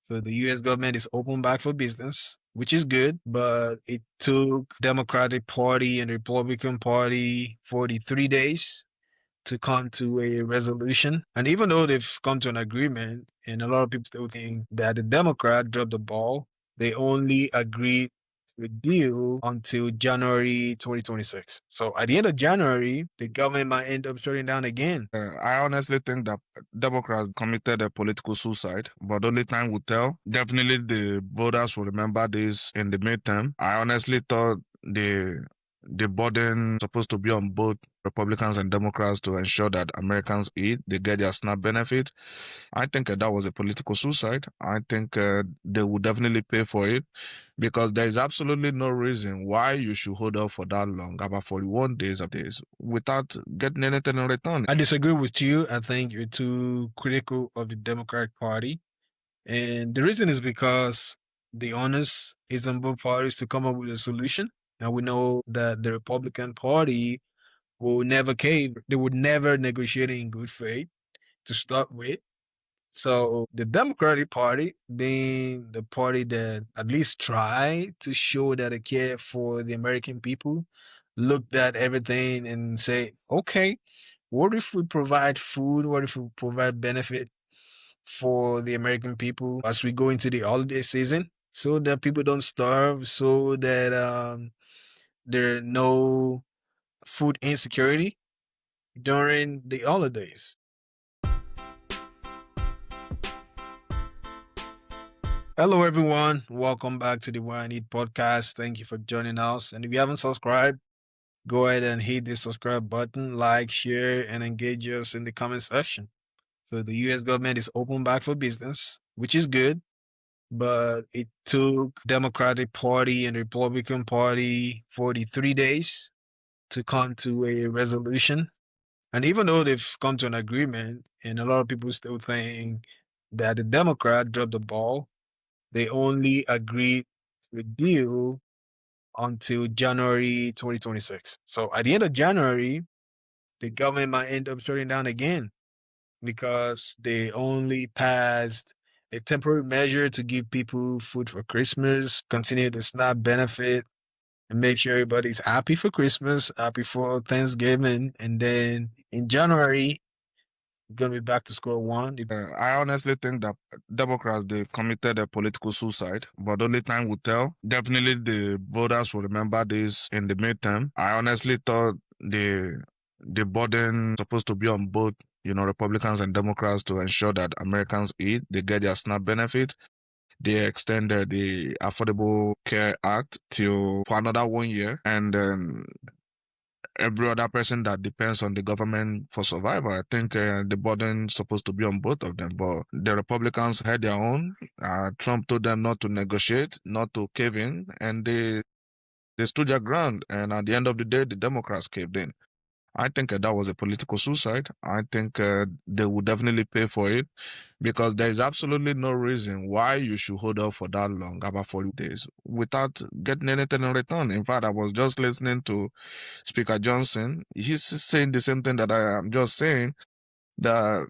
So the US government is open back for business, which is good, but it took Democratic Party and Republican Party 43 days to come to a resolution. And even though they've come to an agreement, and a lot of people still think that the Democrat dropped the ball, they only agreed to a deal until January 2026. So at the end of January, the government might end up shutting down again. I honestly think that Democrats committed a political suicide, but only time will tell. Definitely the voters will remember this in the midterm. I honestly thought the burden supposed to be on both Republicans and Democrats to ensure that Americans eat, they get their SNAP benefit. I think that was a political suicide. I think they will definitely pay for it because there is absolutely no reason why you should hold off for that long, about 41 days of days, without getting anything in return. I disagree with you. I think you're too critical of the Democratic Party. And the reason is because the onus is on both parties to come up with a solution. And we know that the Republican Party will never cave. They would never negotiate in good faith to start with. So the Democratic Party, being the party that at least tried to show that they care for the American people, looked at everything and say, okay, what if we provide food? What if we provide benefit for the American people as we go into the holiday season so that people don't starve, so that there are no food insecurity during the holidays. Hello, everyone. Welcome back to the Why I Need podcast. Thank you for joining us. And if you haven't subscribed, go ahead and hit the subscribe button, like, share, and engage us in the comment section. So the US government is open back for business, which is good, but it took Democratic Party and Republican Party 43 days to come to a resolution. And even though they've come to an agreement, and a lot of people still think that the Democrat dropped the ball, they only agreed to a deal until January 2026. So at the end of January, the government might end up shutting down again because they only passed a temporary measure to give people food for Christmas, continue the SNAP benefit, and make sure everybody's happy for Christmas, happy for Thanksgiving. And then in January, we're going to be back to square one. I honestly think that Democrats, they committed a political suicide, but only time will tell. Definitely the voters will remember this in the midterm. I honestly thought the burden supposed to be on both Republicans and Democrats to ensure that Americans eat, they get their SNAP benefit. They extended the Affordable Care Act till for another 1 year, and then every other person that depends on the government for survival. I think the burden supposed to be on both of them, but the Republicans had their own. Trump told them not to negotiate, not to cave in, and they stood their ground. And at the end of the day, the Democrats caved in. I think that was a political suicide. I think they will definitely pay for it because there is absolutely no reason why you should hold off for that long, about 40 days, without getting anything in return. In fact, I was just listening to Speaker Johnson. He's saying the same thing that I am just saying, that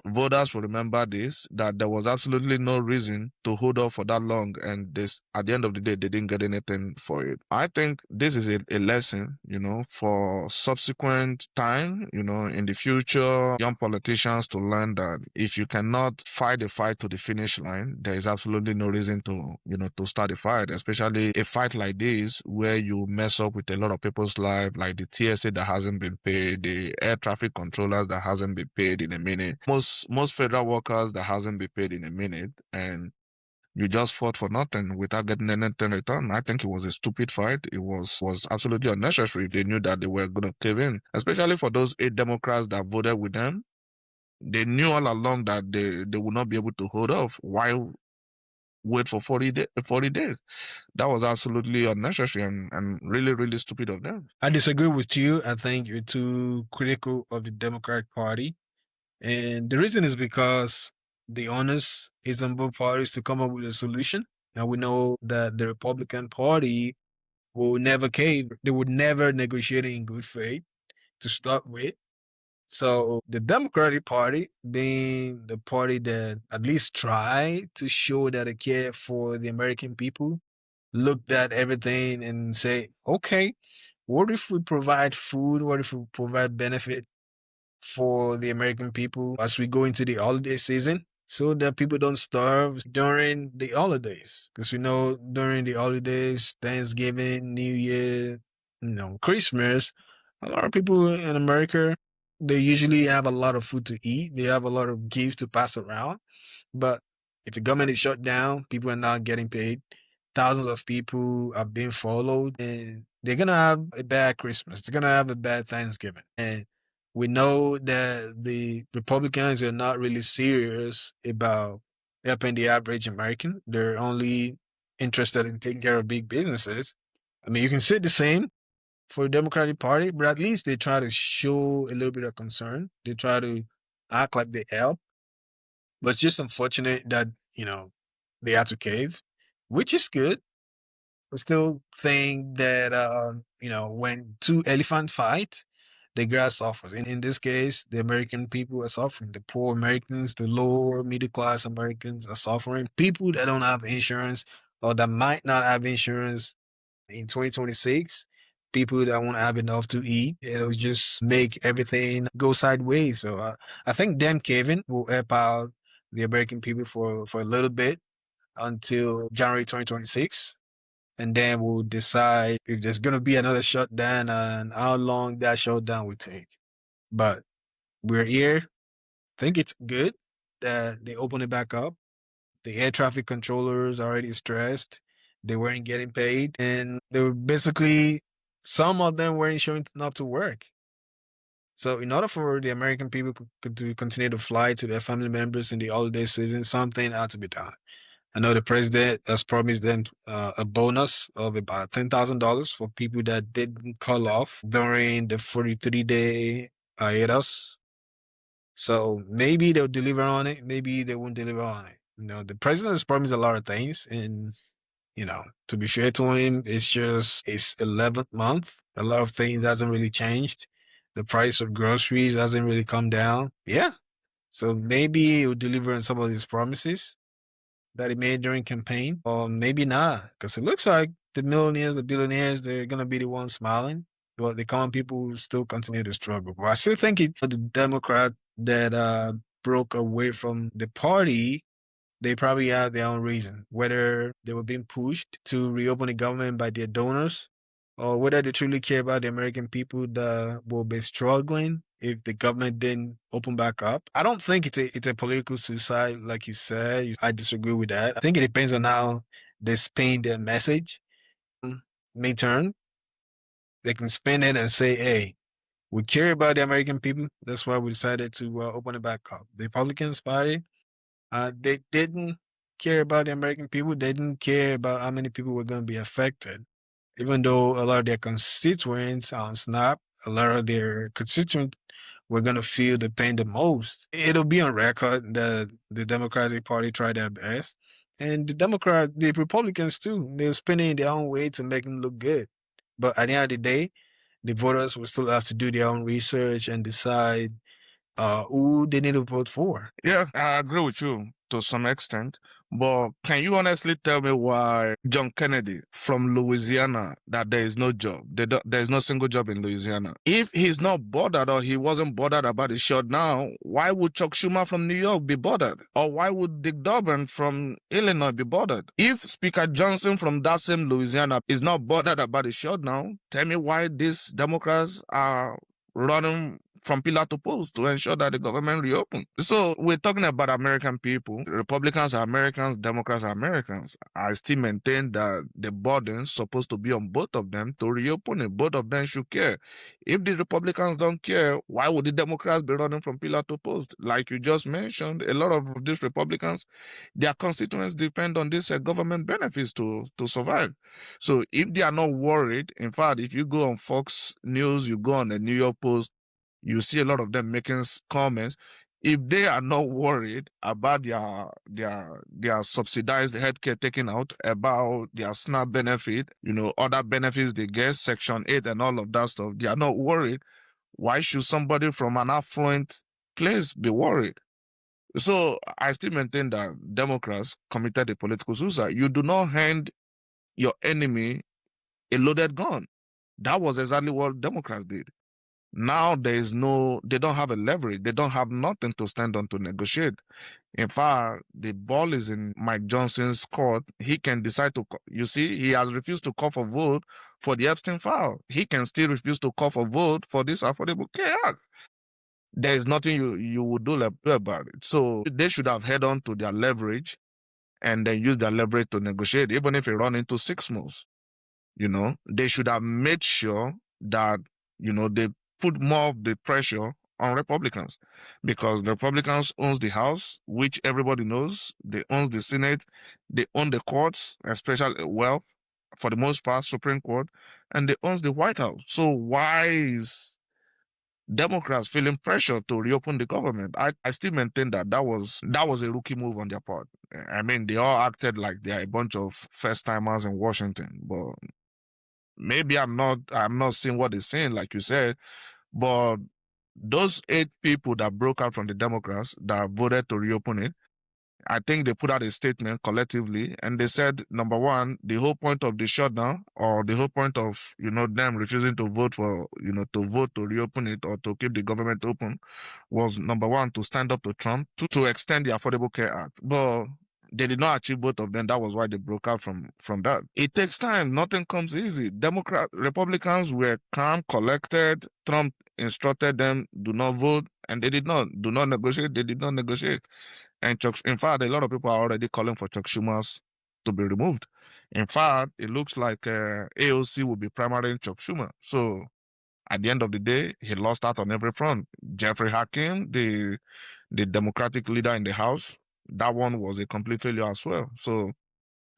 voters will remember this, that there was absolutely no reason to hold off for that long, and this at the end of the day they didn't get anything for it. I think this is a lesson for subsequent time, in the future, young politicians to learn that if you cannot fight the fight to the finish line, there is absolutely no reason to start a fight, especially a fight like this where you mess up with a lot of people's life, like the TSA that hasn't been paid, the air traffic controllers that hasn't been paid in a minute, most federal workers that hasn't been paid in a minute, and you just fought for nothing without getting anything in return. I think it was a stupid fight. It was absolutely unnecessary. They knew that they were going to cave in, especially for those 8 Democrats that voted with them. They knew all along that they would not be able to hold off. Why wait for 40 days? That was absolutely unnecessary and really, really stupid of them. I disagree with you. I think you're too critical of the Democratic Party. And the reason is because the onus is on both parties to come up with a solution. And we know that the Republican Party will never cave. They would never negotiate in good faith to start with. So the Democratic Party, being the party that at least tried to show that it cared for the American people, looked at everything and say, okay, what if we provide food? What if we provide benefit for the American people as we go into the holiday season so that people don't starve during the holidays? Because we know during the holidays, Thanksgiving, New Year, Christmas, a lot of people in America, they usually have a lot of food to eat. They have a lot of gifts to pass around. But if the government is shut down, people are not getting paid. Thousands of people are being followed, and they're gonna have a bad Christmas. They're gonna have a bad Thanksgiving. And we know that the Republicans are not really serious about helping the average American. They're only interested in taking care of big businesses. I mean, you can say the same for the Democratic Party, but at least they try to show a little bit of concern. They try to act like they help. But it's just unfortunate that, they had to cave, which is good. I still think that, when two elephants fight, the grass suffers. In this case, the American people are suffering. The poor Americans, the lower middle class Americans are suffering. People that don't have insurance or that might not have insurance in 2026, people that won't have enough to eat, it'll just make everything go sideways. So I think them caving will help out the American people for a little bit until January 2026. And then we'll decide if there's going to be another shutdown and how long that shutdown will take. But we're here. I think it's good that they open it back up. The air traffic controllers are already stressed. They weren't getting paid. And they were basically, some of them weren't showing up to work. So in order for the American people to continue to fly to their family members in the holiday season, something had to be done. I know the president has promised them a bonus of about $10,000 for people that didn't call off during the 43-day hiatus. So maybe they'll deliver on it. Maybe they won't deliver on it. The president has promised a lot of things, and to be fair to him, it's just it's 11th month. A lot of things hasn't really changed. The price of groceries hasn't really come down. Yeah, so maybe he'll deliver on some of his promises that he made during campaign, or maybe not, because it looks like the millionaires, the billionaires, they're gonna be the ones smiling, but the common people still continue to struggle. But I still think the Democrat that broke away from the party, they probably have their own reason, whether they were being pushed to reopen the government by their donors, or whether they truly care about the American people that will be struggling if the government didn't open back up. I don't think it's a political suicide, like you said. I disagree with that. I think it depends on how they spin their message. Midterm, they can spin it and say, "Hey, we care about the American people. That's why we decided to open it back up." The Republicans Party, they didn't care about the American people. They didn't care about how many people were going to be affected. Even though a lot of their constituents on Snap, a lot of their constituents were going to feel the pain the most. It'll be on record that the Democratic Party tried their best. And the Republicans too, they're spinning their own way to make them look good. But at the end of the day, the voters will still have to do their own research and decide who they need to vote for. Yeah, I agree with you to some extent. But can you honestly tell me why John Kennedy from Louisiana that there is no job? There is no single job in Louisiana. If he's not bothered or he wasn't bothered about the shutdown, why would Chuck Schumer from New York be bothered? Or why would Dick Durbin from Illinois be bothered? If Speaker Johnson from that same Louisiana is not bothered about the shutdown, tell me why these Democrats are running from pillar to post to ensure that the government reopen. So we're talking about American people. Republicans are Americans, Democrats are Americans. I still maintain that the burden's supposed to be on both of them to reopen it. Both of them should care. If the Republicans don't care, why would the Democrats be running from pillar to post? Like you just mentioned, a lot of these Republicans, their constituents depend on these government benefits to survive. So if they are not worried, in fact, if you go on Fox News, you go on the New York Post, you see a lot of them making comments. If they are not worried about their subsidized healthcare taken out, about their SNAP benefit, other benefits they get, Section 8 and all of that stuff, they are not worried. Why should somebody from an affluent place be worried? So I still maintain that Democrats committed a political suicide. You do not hand your enemy a loaded gun. That was exactly what Democrats did. Now they don't have a leverage. They don't have nothing to stand on to negotiate. In fact, the ball is in Mike Johnson's court. He can decide to, you see, he has refused to call for vote for the Epstein file. He can still refuse to call for vote for this Affordable Care Act. There is nothing you would do about it. So they should have held on to their leverage and then use their leverage to negotiate, even if it run into 6 months. They should have made sure that, they put more of the pressure on Republicans, because the Republicans owns the House, which everybody knows. They owns the Senate. They own the courts, especially, well, for the most part, Supreme Court, and they owns the White House. So why is Democrats feeling pressure to reopen the government? I still maintain that was a rookie move on their part. I mean, they all acted like they are a bunch of first timers in Washington, but maybe I'm not seeing what they're saying, like you said. But those 8 people that broke out from the Democrats that voted to reopen it, I think they put out a statement collectively, and they said, number one, the whole point of the shutdown, or the whole point of them refusing to vote for to vote to reopen it or to keep the government open, was, number one, to stand up to Trump, to extend the Affordable Care Act. But they did not achieve both of them. That was why they broke out from that. It takes time. Nothing comes easy. Republicans were calm, collected. Trump instructed them, do not vote, and they did not. Do not negotiate. They did not negotiate. And in fact, a lot of people are already calling for Chuck Schumer's to be removed. In fact, it looks like AOC will be primarying Chuck Schumer. So at the end of the day, he lost out on every front. Jeffrey Hakim, the Democratic leader in the House, that one was a complete failure as well. So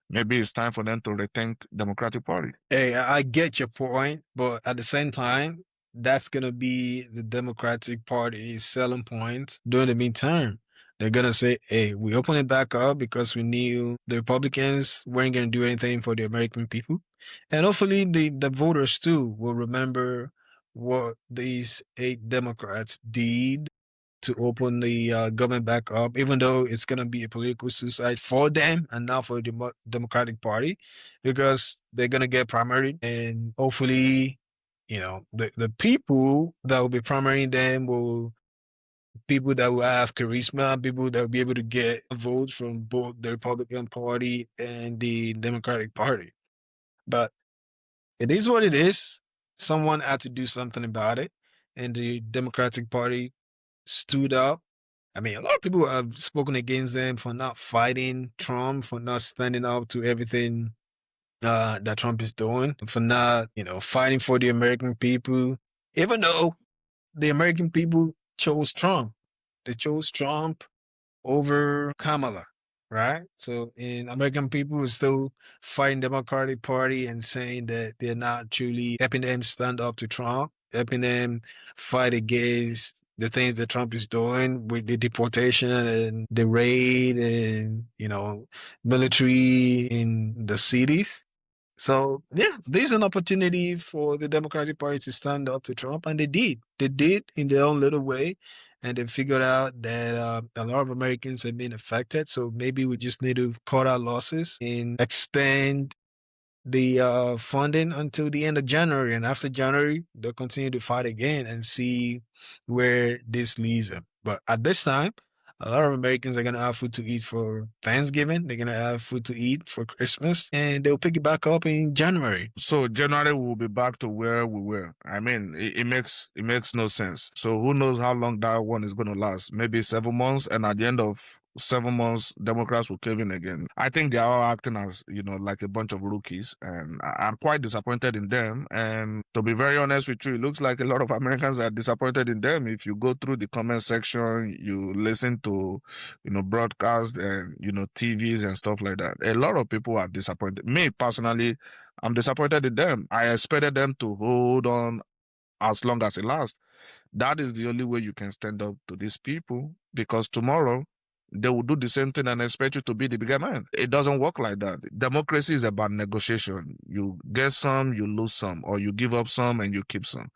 maybe it's time for them to rethink Democratic Party. Hey, I get your point, but at the same time, that's gonna be the Democratic Party's selling point during the midterm. They're gonna say, "Hey, we open it back up because we knew the Republicans weren't gonna do anything for the American people," and hopefully the voters too will remember what these 8 Democrats did to open the government back up, even though it's going to be a political suicide for them and not for the Democratic Party, because they're going to get primaried. And hopefully, the people that will be primarying them will people that will have charisma, people that will be able to get votes from both the Republican Party and the Democratic Party. But it is what it is. Someone had to do something about it. And the Democratic Party stood up. I mean, a lot of people have spoken against them for not fighting Trump, for not standing up to everything that Trump is doing, for not, fighting for the American people, even though the American people chose Trump. They chose Trump over Kamala, right? So, in American people are still fighting Democratic Party and saying that they're not truly helping them stand up to Trump, helping them fight against the things that Trump is doing with the deportation and the raid and military in the cities. So yeah, there's an opportunity for the Democratic Party to stand up to Trump, and they did. They did in their own little way, and they figured out that a lot of Americans have been affected. So maybe we just need to cut our losses and extend the funding until the end of January, and after January, they'll continue to fight again and see where this leads them. But at this time, a lot of Americans are gonna have food to eat for Thanksgiving. They're gonna have food to eat for Christmas, and they'll pick it back up in January. So January will be back to where we were. I mean, it makes no sense. So who knows how long that one is going to last? Maybe 7 months, and at the end of 7 months, Democrats will cave in again. I think they are all acting as like a bunch of rookies, and I'm quite disappointed in them. And to be very honest with you, it looks like a lot of Americans are disappointed in them. If you go through the comment section, you listen to broadcast and TVs and stuff like that. A lot of people are disappointed. Me personally, I'm disappointed in them. I expected them to hold on as long as it lasts. That is the only way you can stand up to these people, because tomorrow they will do the same thing and expect you to be the bigger man. It doesn't work like that. Democracy is about negotiation. You get some, you lose some, or you give up some and you keep some.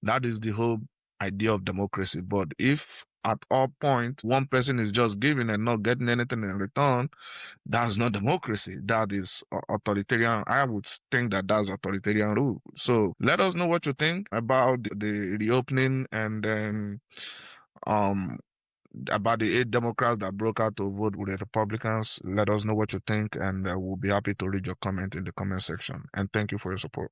That is the whole idea of democracy. But if at all point one person is just giving and not getting anything in return, that's not democracy. That is authoritarian. I would think that that's authoritarian rule. So let us know what you think about the reopening, and then um about the 8 Democrats that broke out to vote with the Republicans. Let us know what you think, and we'll be happy to read your comment in the comment section. And thank you for your support.